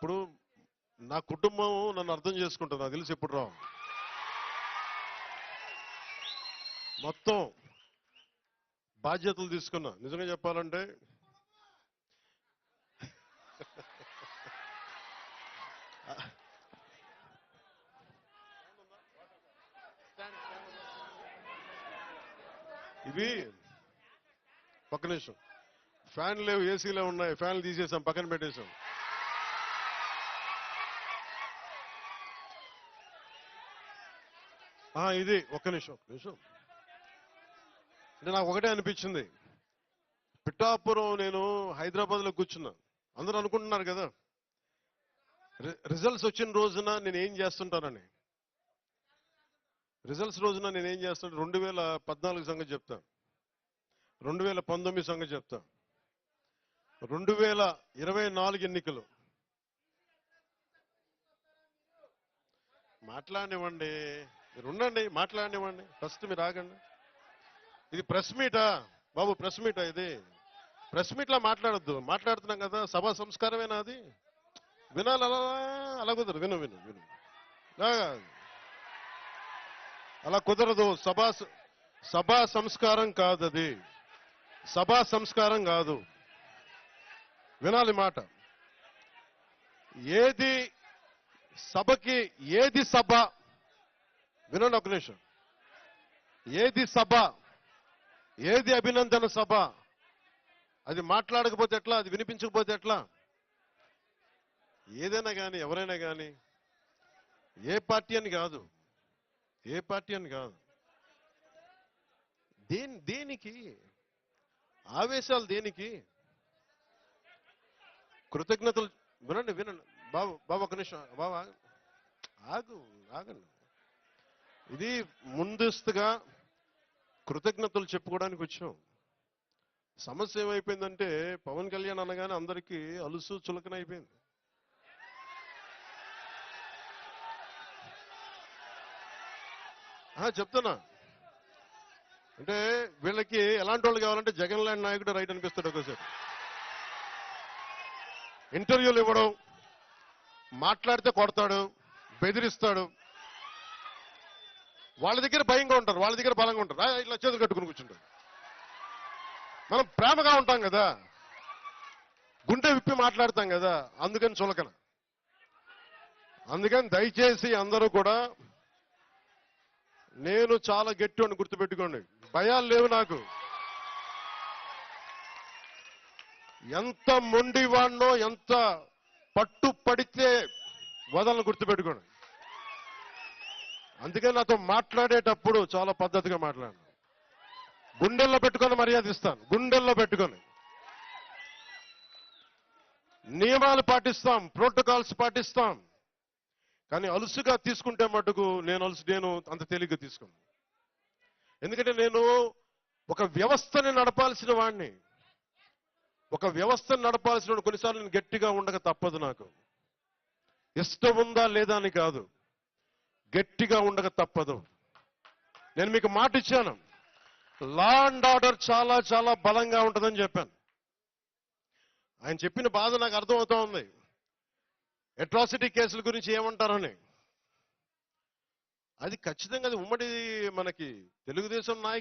ఇప్పుడు నా కుటుంబం నన్ను అర్థం చేసుకుంటుంది, నాకు తెలిసి ఎప్పుడు రావు. మొత్తం బాధ్యతలు తీసుకున్నా. నిజంగా చెప్పాలంటే ఇవి పక్క నిమిషం, ఫ్యాన్ లేవు, ఏసీలే ఉన్నాయి, ఫ్యాన్లు తీసేసాం, పక్కన పెట్టేశాం. ఇది ఒక్క నిమిషం అంటే నాకు ఒకటే అనిపించింది. పిఠాపురం నేను హైదరాబాద్లో కూర్చున్నా. అందరూ అనుకుంటున్నారు కదా రిజల్ట్స్ వచ్చిన రోజున నేను ఏం చేస్తుంటానని. రిజల్ట్స్ రోజున నేను ఏం చేస్తాను, 2014 సంగతి చెప్తా, 2019 సంగతి చెప్తా, 2024 ఎన్నికలు. మాట్లాడనివ్వండి, మీరు ఉండండి, మాట్లాడనివ్వండి, ఫస్ట్ మీరు ఆగండి. ఇది ప్రెస్ మీటా బాబు? ప్రెస్ మీటా ఇది? ప్రెస్ మీట్లా మాట్లాడొద్దు. మాట్లాడుతున్నాం కదా, సభా సంస్కారమేనా అది? వినాలి, అలా కుదరదు. విను అలా కుదరదు. సభా సంస్కారం కాదు అది, సభా సంస్కారం కాదు. వినాలి మాట. ఏది సభకి, ఏది సభ? వినండి ఒక నిమిషం. ఏది సభ, ఏది అభినందన సభ? అది మాట్లాడకపోతే ఎట్లా, అది వినిపించకపోతే ఎట్లా? ఏదైనా కానీ, ఎవరైనా కానీ, ఏ పార్టీ అని కాదు, ఏ పార్టీ అని కాదు, దేనికి ఆవేశాలు, దేనికి కృతజ్ఞతలు? వినండి బాబు ఒక నిమిషం, బాబా ఆగండి. ఇది ముందస్తుగా కృతజ్ఞతలు చెప్పుకోవడానికి వచ్చాం. సమస్య ఏమైపోయిందంటే పవన్ కళ్యాణ్ అనగానే అందరికీ అలుసు చులకన అయిపోయింది. చెప్తున్నా అంటే వీళ్ళకి ఎలాంటి వాళ్ళు కావాలంటే జగన్ లాంటి నాయకుడు రైట్ అనిపిస్తాడు. ఒకసారి ఇంటర్వ్యూలు ఇవ్వడం, మాట్లాడితే కొడతాడు, బెదిరిస్తాడు. వాళ్ళ దగ్గర భయంగా ఉంటారు, వాళ్ళ దగ్గర బలంగా ఉంటారు. ఇట్లా చేతులు కట్టుకుని కూర్చుంటారు. మనం ప్రేమగా ఉంటాం కదా, గుండె విప్పి మాట్లాడతాం కదా, అందుకని చులకన. అందుకని దయచేసి అందరూ కూడా, నేను చాలా గట్టివాడిని, గుర్తుపెట్టుకోండి. భయాలు లేవు నాకు. ఎంత మొండివాడినో, ఎంత పట్టు పడితే వదలను, గుర్తుపెట్టుకోండి. అందుకని నాతో మాట్లాడేటప్పుడు చాలా పద్ధతిగా మాట్లాడాను. గుండెల్లో పెట్టుకొని మర్యాద ఇస్తాను, గుండెల్లో పెట్టుకొని. నియమాలు పాటిస్తాం, ప్రోటోకాల్స్ పాటిస్తాం. కానీ అలుసుగా తీసుకుంటే మటుకు నేను అంత తేలిగ్గా తీసుకున్నాను. ఎందుకంటే నేను ఒక వ్యవస్థని నడపాల్సిన వాడిని. ఒక వ్యవస్థను నడపాల్సిన వాడు కొన్నిసార్లు నేను గట్టిగా ఉండక తప్పదు. నాకు ఇష్టం ఉందా లేదా అని కాదు, గట్టిగా ఉండక తప్పదు. నేను మీకు మాట ఇచ్చాను, లా అండ్ ఆర్డర్ చాలా చాలా బలంగా ఉంటుందని చెప్పాను. ఆయన చెప్పిన బాధ నాకు అర్థమవుతా ఉంది. అట్రాసిటీ కేసుల గురించి ఏమంటారని. అది ఖచ్చితంగా అది ఉమ్మడి మనకి తెలుగుదేశం నాయకులు